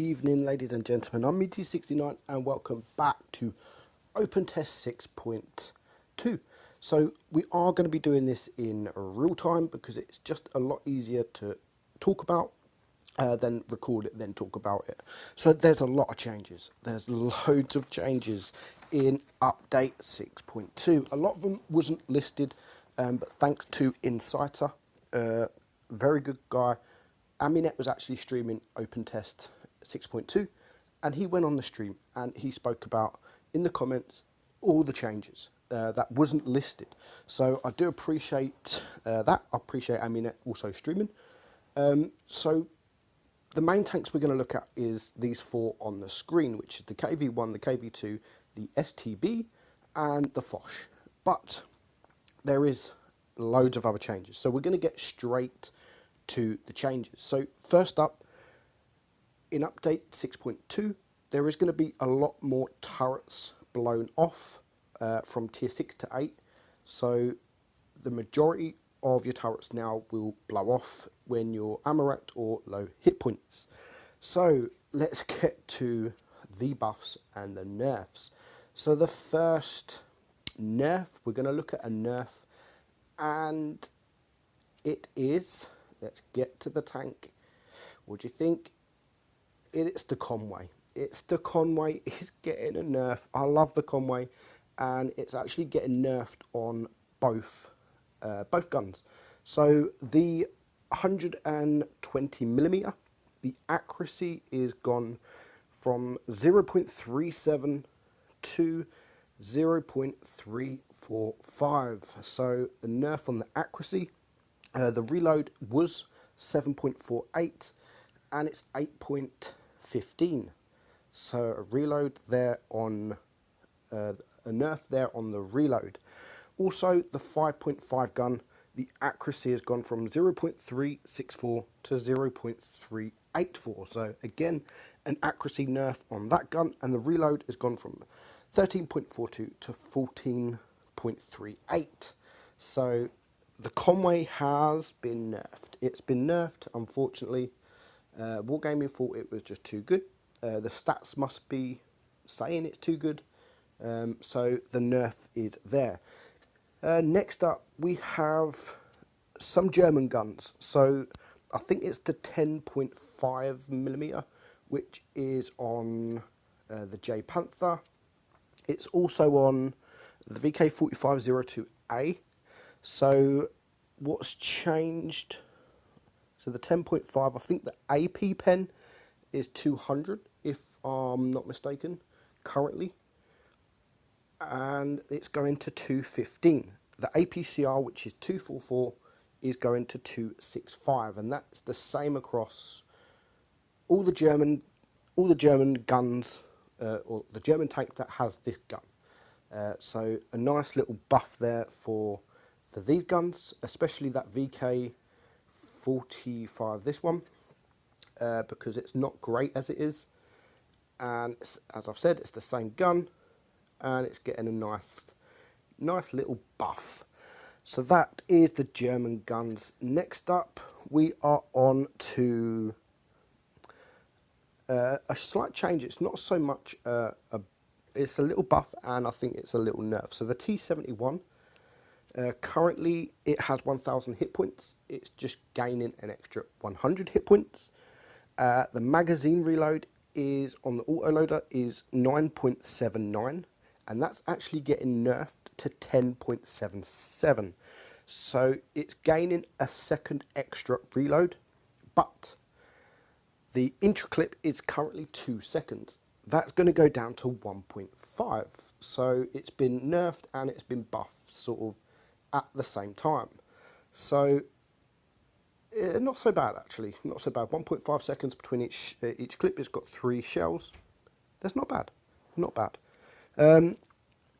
evening, ladies and gentlemen. I'm Meadsy69 and welcome back to opentest 6.2. So we are going to be doing this in real time because it's just a lot easier to talk about than record it, then talk about it. So there's a lot of changes. There's loads of changes in update 6.2. A lot of them wasn't listed, but thanks to Insider, very good guy, Aminet was actually streaming opentest 6.2 and he went on the stream and he spoke about in the comments all the changes that wasn't listed. So I do appreciate that. I appreciate Aminet also streaming. So the main tanks we're going to look at is these four on the screen, which is the KV1, the KV2, the STB and the Foch. But there is loads of other changes. So we're going to get straight to the changes. So first up, in update 6.2, there is going to be a lot more turrets blown off from tier 6 to 8. So the majority of your turrets now will blow off when you're ammo-racked or low hit points. So let's get to the buffs and the nerfs. So the first nerf, we're going to look at a nerf, and it is, let's get to the tank. What do you think? It's the Conway. It's the Conway. It's getting a nerf. I love the Conway, and it's actually getting nerfed on both guns. So the 120mm, the accuracy is gone from 0.37 to 0.345. So a nerf on the accuracy. The reload was 7.48 and it's 8.15. So a reload there on a nerf there on the reload. Also the 5.5 gun, the accuracy has gone from 0.364 to 0.384. So again, an accuracy nerf on that gun, and the reload has gone from 13.42 to 14.38. So the Conway has been nerfed. It's been nerfed, unfortunately. Wargaming thought it was just too good. The stats must be saying it's too good. So the nerf is there. Next up, we have some German guns. So I think it's the 10.5mm, which is on the J Panther. It's also on the VK4502A. So what's changed? So the 10.5, I think the AP pen is 200, if I'm not mistaken, currently. And it's going to 215. The APCR, which is 244, is going to 265, and that's the same across all the German guns, or the German tank that has this gun. So a nice little buff there for these guns, especially that VK45, this one, because it's not great as it is, and as I've said, it's the same gun, and it's getting a nice little buff. So that is the German guns. Next up, we are on to a slight change. It's not so much it's a little buff, and I think it's a little nerf. So the T71, currently it has 1000 hit points. It's just gaining an extra 100 hit points. The magazine reload is on the autoloader is 9.79, and that's actually getting nerfed to 10.77. So it's gaining a second extra reload, but the intra-clip is currently 2 seconds. That's going to go down to 1.5. So it's been nerfed and it's been buffed sort of at the same time. So not so bad, actually. Not so bad. 1.5 seconds between each clip. It's got 3 shells. That's not bad. Not bad.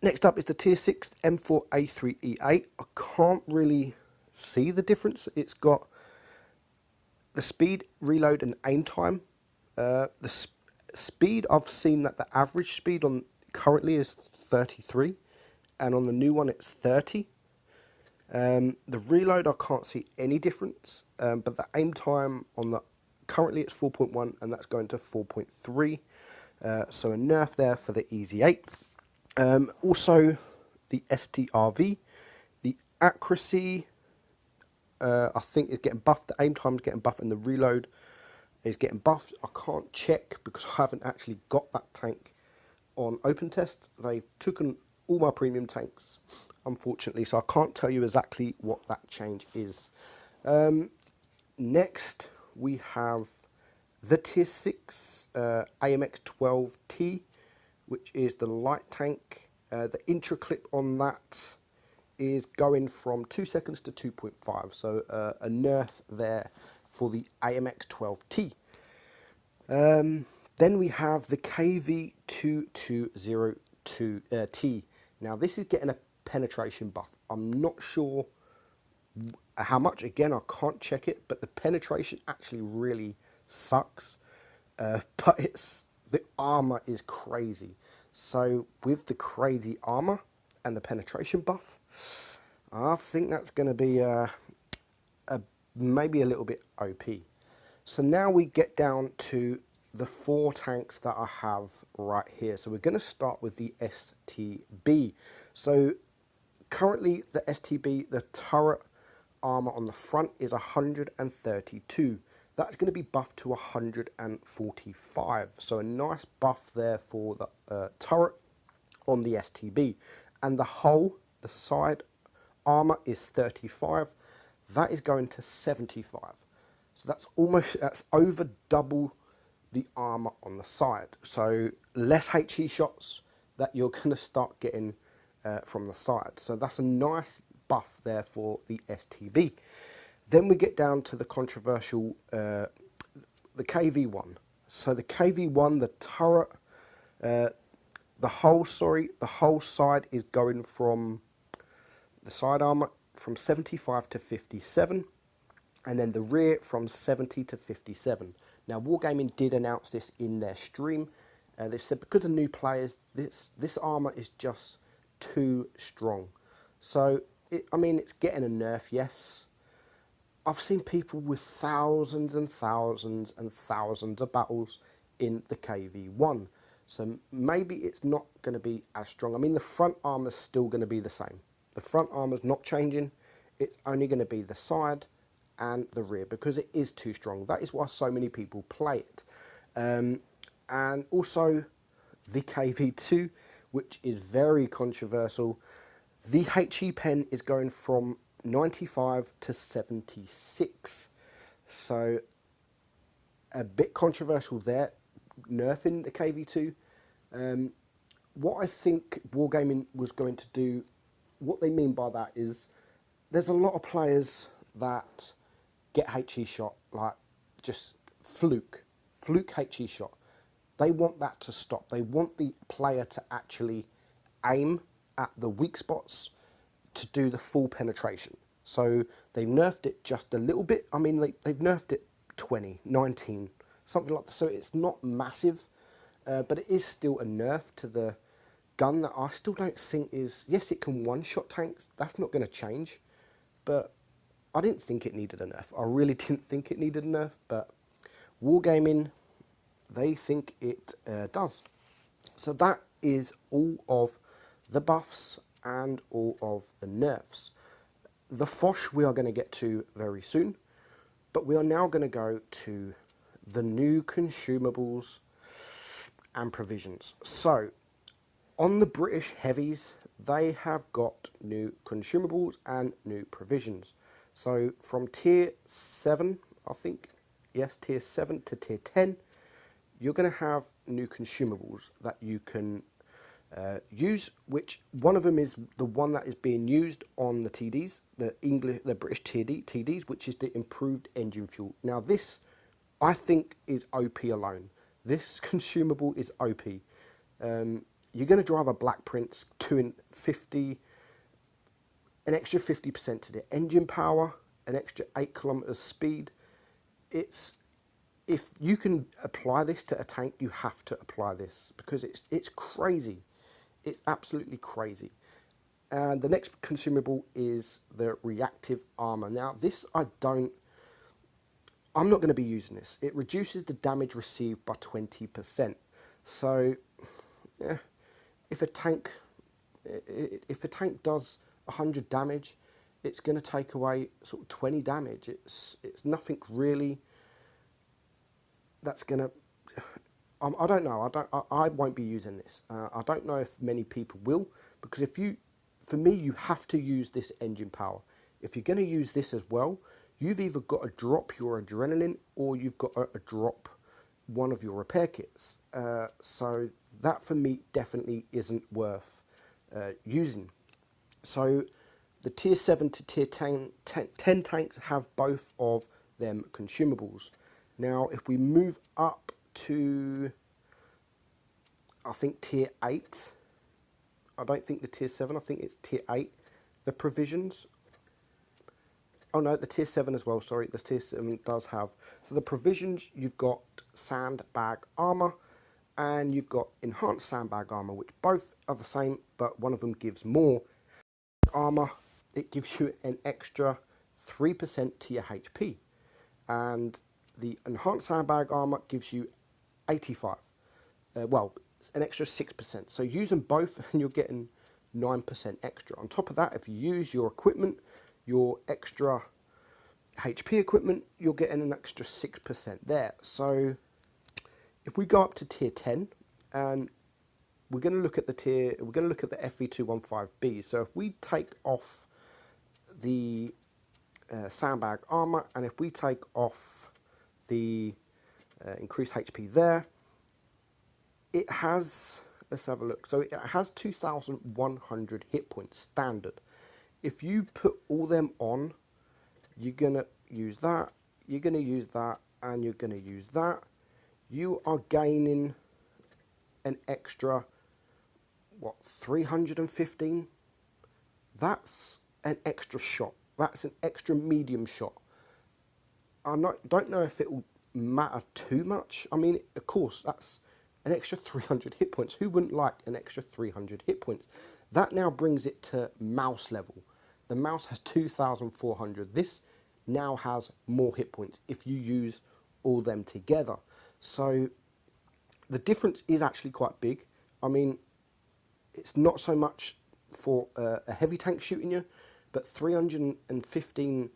Next up is the tier 6 M4A3E8. I can't really see the difference. It's got the speed, reload and aim time. The speed, I've seen that the average speed on currently is 33, and on the new one it's 30. The reload, I can't see any difference, but the aim time on the currently it's 4.1 and that's going to 4.3. So a nerf there for the Easy 8. Also, the STRV, the accuracy, I think is getting buffed. The aim time is getting buffed, and the reload is getting buffed. I can't check because I haven't actually got that tank on opentest. They've taken all my premium tanks, unfortunately, so I can't tell you exactly what that change is. Next, we have the Tier 6 AMX 12T, which is the light tank. The intra clip on that is going from 2 seconds to 2.5, so a nerf there for the AMX 12T. Then we have the KV2202T. Now this is getting a penetration buff. I'm not sure how much, again I can't check it, but the penetration actually really sucks. But the armor is crazy. So with the crazy armor and the penetration buff, I think that's going to be maybe a little bit OP. So now we get down to the 4 tanks that I have right here. So we're going to start with the STB. So currently the STB, the turret armor on the front is 132. That's going to be buffed to 145. So a nice buff there for the turret on the STB. And the hull, the side armor is 35. That is going to 75. So that's over double the armor on the side. So less HE shots that you're going to start getting from the side. So that's a nice buff there for the STB. Then we get down to the controversial, the KV1. So the KV1, the turret, the whole side is going from the side armor from 75 to 57, and then the rear from 70 to 57. Now Wargaming did announce this in their stream. They've said because of new players, this armor is just too strong. So I mean, it's getting a nerf, yes. I've seen people with thousands and thousands and thousands of battles in the KV1. So maybe it's not going to be as strong. I mean, the front armor's still going to be the same. The front armor's not changing. It's only going to be the side and the rear because it is too strong. That is why so many people play it. And also the KV2, which is very controversial. The HE pen is going from 95 to 76. So a bit controversial there, nerfing the KV2. What I think Wargaming was going to do, what they mean by that is there's a lot of players that get HE shot, like just fluke HE shot. They want that to stop. They want the player to actually aim at the weak spots to do the full penetration. So they've nerfed it just a little bit. I mean, they've nerfed it 20, 19, something like that. So it's not massive, but it is still a nerf to the gun that I still don't think is... Yes, it can one-shot tanks. That's not going to change. But I didn't think it needed a nerf. I really didn't think it needed a nerf. But Wargaming, they think it does. So that is all of the buffs and all of the nerfs. The Foch we are going to get to very soon, but we are now going to go to the new consumables and provisions. So on the British heavies, they have got new consumables and new provisions. So from tier 7, I think, yes, tier 7 to tier 10, you're going to have new consumables that you can use, which one of them is the one that is being used on the TDs, the British TDs, which is the improved engine fuel. Now this, I think, is OP alone. This consumable is OP. You're going to drive a Black Prince an extra 50% to the engine power, an extra 8 kilometers speed. If you can apply this to a tank, you have to apply this because it's crazy. It's absolutely crazy. And the next consumable is the reactive armor. Now this I I'm not going to be using this. It reduces the damage received by 20%. So, yeah, if a tank does 100 damage, it's going to take away sort of 20 damage. It's nothing really that's going to. I don't know. I won't be using this. I don't know if many people will, because for me, you have to use this engine power. If you're going to use this as well, you've either got to drop your adrenaline or you've got to drop one of your repair kits. So that for me definitely isn't worth using. So the tier 7 to tier 10 tanks have both of them consumables. Now if we move up to, I think, tier 8, I don't think the tier 7, I think it's tier 8, the provisions. Oh no, the tier 7 as well, sorry, the tier 7 does have. So the provisions, you've got sandbag armor and you've got enhanced sandbag armor, which both are the same, but one of them gives more armor. It gives you an extra 3% to your HP. And the enhanced sandbag armor gives you 85. Well, it's an extra 6%. So use them both and you're getting 9% extra. On top of that, if you use your equipment, your extra HP equipment, you're getting an extra 6% there. So if we go up to tier 10, and we're going to look at the FV215B. So if we take off the sandbag armor, and if we take off the increased HP there, it has, let's have a look. So it has 2,100 hit points standard. If you put all them on, you're going to use that, you're going to use that, and you're going to use that. You are gaining an extra, what, 315? That's an extra shot. That's an extra medium shot. I don't know if it will matter too much. I mean, of course, that's an extra 300 hit points. Who wouldn't like an extra 300 hit points? That now brings it to mouse level. The mouse has 2,400. This now has more hit points if you use all them together. So the difference is actually quite big. I mean, it's not so much for a heavy tank shooting you, but 315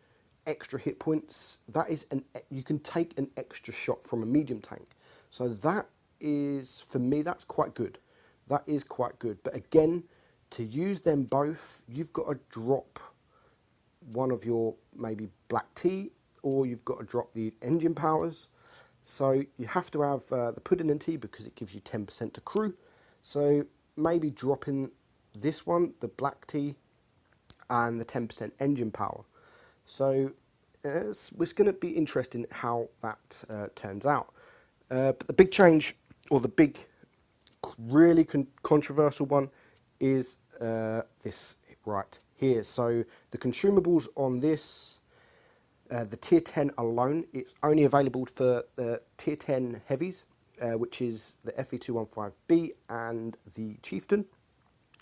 extra hit points, that is you can take an extra shot from a medium tank. So that is, for me, that's quite good. That is quite good. But again, to use them both, you've got to drop one of your maybe black tea, or you've got to drop the engine powers. So you have to have the pudding and tea because it gives you 10% to crew. So maybe dropping this one, the black tea, and the 10% engine power. So it's going to be interesting how that turns out. But the big change, or the big really controversial one, is this right here. So the consumables on this, the tier 10 alone, it's only available for the tier 10 heavies, which is the FV215B and the Chieftain.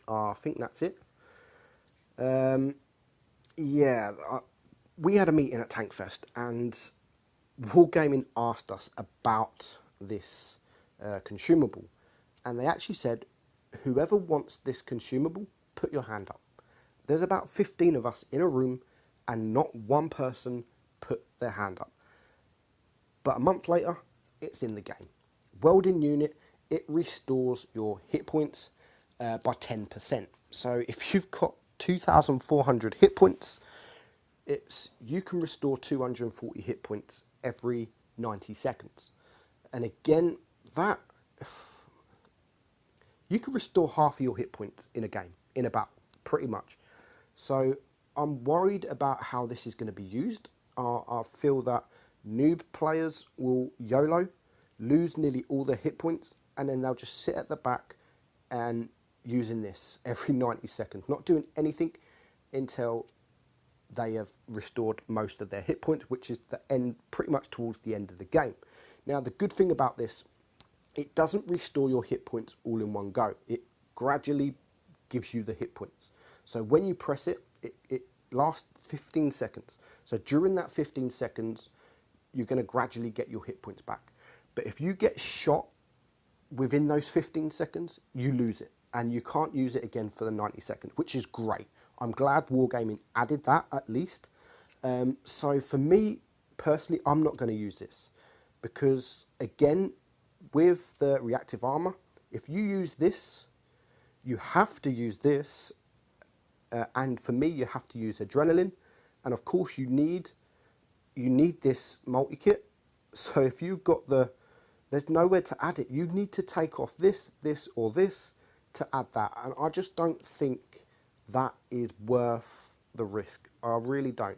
I think that's it. Yeah, we had a meeting at Tankfest, and Wargaming asked us about this consumable, and they actually said, whoever wants this consumable, put your hand up. There's about 15 of us in a room, and not one person put their hand up. But a month later, it's in the game. Welding unit, it restores your hit points by 10%. So if you've got 2,400 hit points, you can restore 240 hit points every 90 seconds. And again, that you can restore half of your hit points in a game, in a battle, pretty much. So I'm worried about how this is going to be used. I feel that noob players will YOLO, lose nearly all their hit points, and then they'll just sit at the back and using this every 90 seconds, not doing anything until they have restored most of their hit points, which is the end, pretty much towards the end of the game. Now, the good thing about this, it doesn't restore your hit points all in one go. It gradually gives you the hit points. So when you press it, it lasts 15 seconds. So during that 15 seconds, you're going to gradually get your hit points back. But if you get shot within those 15 seconds, you lose it. And you can't use it again for the 90 seconds, which is great. I'm glad Wargaming added that at least. So for me, personally, I'm not going to use this. Because, again, with the reactive armor, if you use this, you have to use this. And for me, you have to use adrenaline. And, of course, you need this multi-kit. So if you've got there's nowhere to add it. You need to take off this, this, or this to add that. And I just don't think that is worth the risk. I really don't.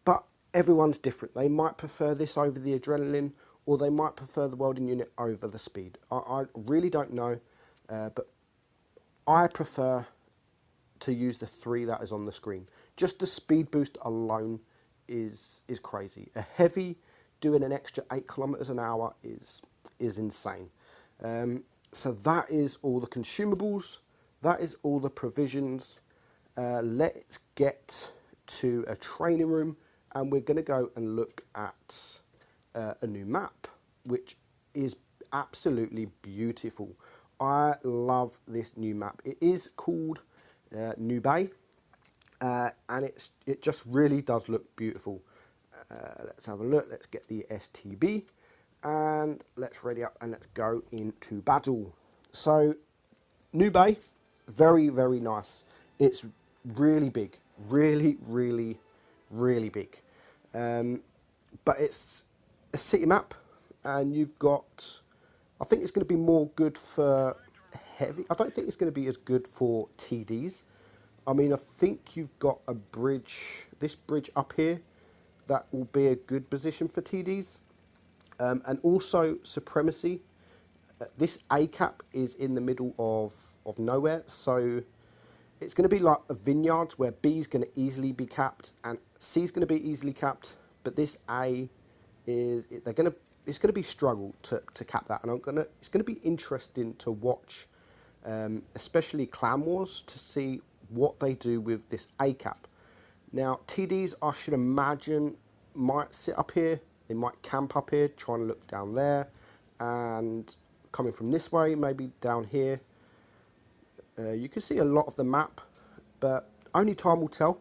But everyone's different. They might prefer this over the adrenaline, or they might prefer the welding unit over the speed. I really don't know. But I prefer to use the 3 that is on the screen. Just the speed boost alone is crazy. A heavy doing an extra 8 kilometers an hour is insane. So that is all the consumables. That is all the provisions. Let's get to a training room, and we're going to go and look at a new map, which is absolutely beautiful. I love this new map. It is called New Bay, and it just really does look beautiful. Let's have a look. Let's get the STB, and let's ready up, and let's go into battle. So, New Bay, very, very nice. It's really big, really, really, really big. But it's a city map, and you've got, I think it's going to be more good for heavy. I don't think it's going to be as good for TDs. I mean, I think you've got a bridge, this bridge up here, that will be a good position for TDs. And also Supremacy. This A cap is in the middle of nowhere, so it's going to be like a vineyard where B is going to easily be capped and C is going to be easily capped, but this A is it's going to be struggle to cap that, and it's going to be interesting to watch, especially Clan Wars, to see what they do with this A cap. Now TDs, I should imagine, might sit up here. They might camp up here, trying to look down there, and coming from this way, maybe down here. You can see a lot of the map, but only time will tell.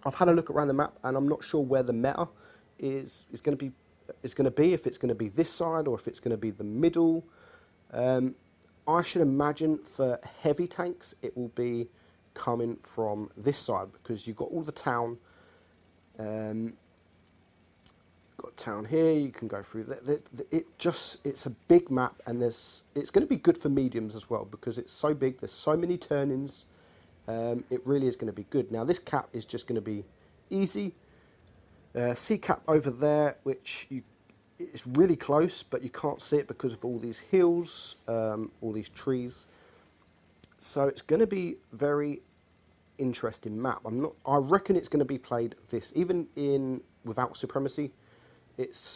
I've had a look around the map, and I'm not sure where the meta is going to be. If it's going to be this side or if it's going to be the middle. I should imagine for heavy tanks, it will be coming from this side, because you've got all the town. Got town here, you can go through it's a big map, and it's going to be good for mediums as well, because it's so big, there's so many turn-ins. It really is going to be good. Now this cap is just going to be easy. C cap over there, which it's really close, but you can't see it because of all these hills, all these trees. So it's going to be very interesting map. I reckon it's going to be played this, even without Supremacy.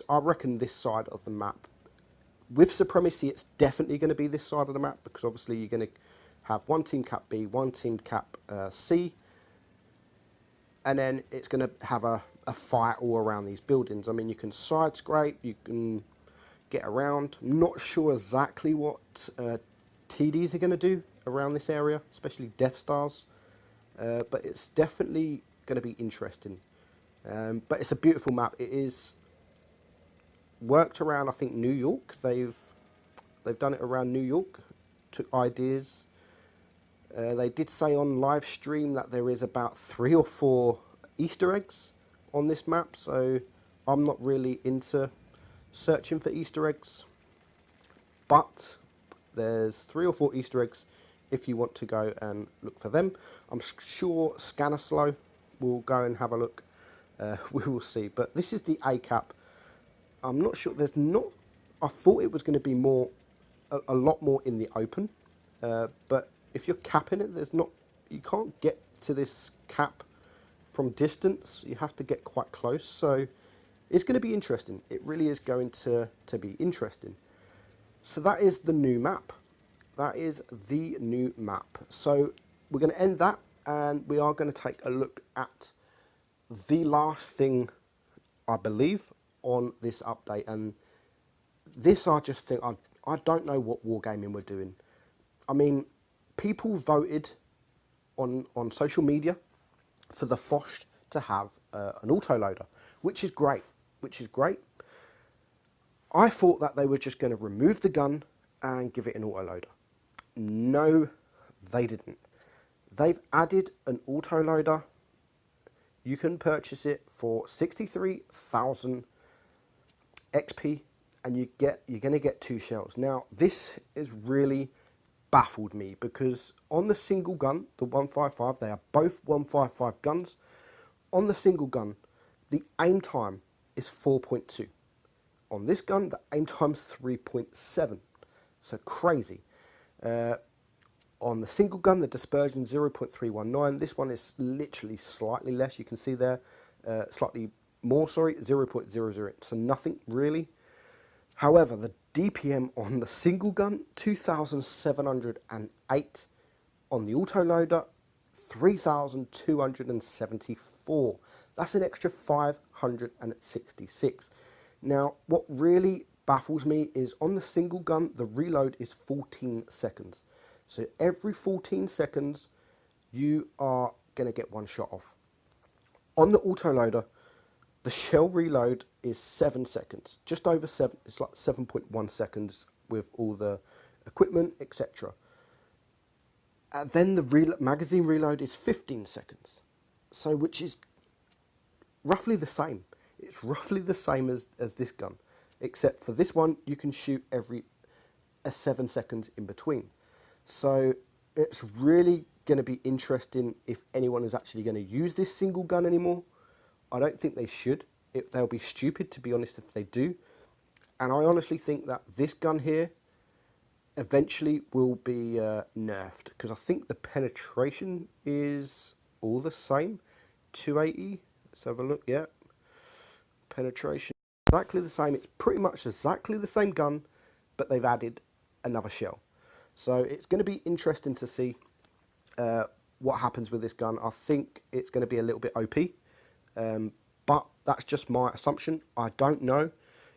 I reckon this side of the map. With Supremacy, it's definitely going to be this side of the map, because obviously you're going to have one team cap B, one team cap C, and then it's going to have a fight all around these buildings. I mean, you can side scrape, you can get around. I'm not sure exactly what TDs are going to do around this area, especially Death Stars, but it's definitely going to be interesting. But it's a beautiful map. It is worked around, I think, New York. They've done it around New York, took ideas. They did say on live stream that there is about 3 or 4 Easter eggs on this map, so I'm not really into searching for Easter eggs, but there's 3 or 4 Easter eggs if you want to go and look for them. I'm sure Scannerslow will go and have a look. We will see, but this is the A cap. I'm not sure, I thought it was going to be a lot more in the open, but if you're capping it, you can't get to this cap from distance. You have to get quite close, so it's going to be interesting. It really is going to be interesting. So that is the new map. That is the new map. So we're going to end that, and we are going to take a look at the last thing, I believe, on this update, and this I just think, I don't know what wargaming we're doing. I mean, people voted on social media for the Foch to have an autoloader, which is great, I thought that they were just going to remove the gun and give it an autoloader. No, they didn't. They've added an autoloader. You can purchase it for 63,000 XP, and you're going to get 2 shells. Now, this has really baffled me, because on the single gun, the 155, they are both 155 guns. On the single gun, the aim time is 4.2. On this gun, the aim time is 3.7. So crazy. On the single gun, the dispersion 0.319. This one is literally slightly less. You can see there, slightly more, sorry, 0.00. So nothing really. However, the DPM on the single gun, 2,708. On the autoloader, 3,274. That's an extra 566. Now, what really baffles me is on the single gun, the reload is 14 seconds. So every 14 seconds, you are going to get 1 shot off. On the autoloader, the shell reload is 7 seconds, just over 7. It's like 7.1 seconds with all the equipment, etc. And then the magazine reload is 15 seconds, so which is roughly the same. It's roughly the same as this gun, except for this one you can shoot every 7 seconds in between. So it's really going to be interesting if anyone is actually going to use this single gun anymore. I don't think they should. They'll be stupid, to be honest, if they do. And I honestly think that this gun here eventually will be nerfed, because I think the penetration is all the same, 280. Let's have a look. Yeah, penetration exactly the same. It's pretty much exactly the same gun, but they've added another shell. So it's going to be interesting to see what happens with this gun. I think it's going to be a little bit OP, but that's just my assumption. I don't know.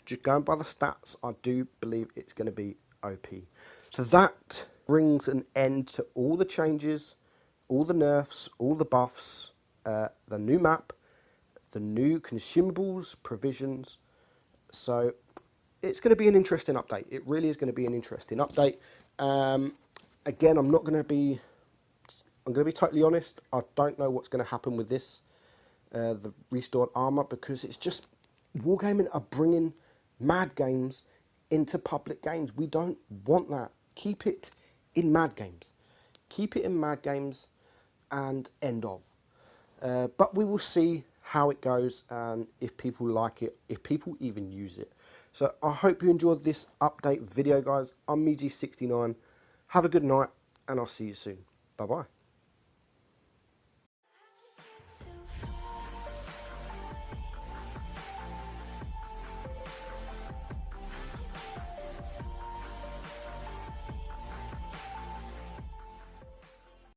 Just going by the stats, I do believe it's going to be OP. So that brings an end to all the changes, all the nerfs, all the buffs, the new map, the new consumables, provisions. So it's going to be an interesting update. It really is going to be an interesting update. Again, I'm going to be totally honest. I don't know what's going to happen with this, the restored armor, because it's just Wargaming are bringing mad games into public games. We don't want that. Keep it in mad games. Keep it in mad games and end of. But we will see how it goes and if people like it, if people even use it. So I hope you enjoyed this update video, guys. I'm Meadsy69. Have a good night, and I'll see you soon. Bye-bye.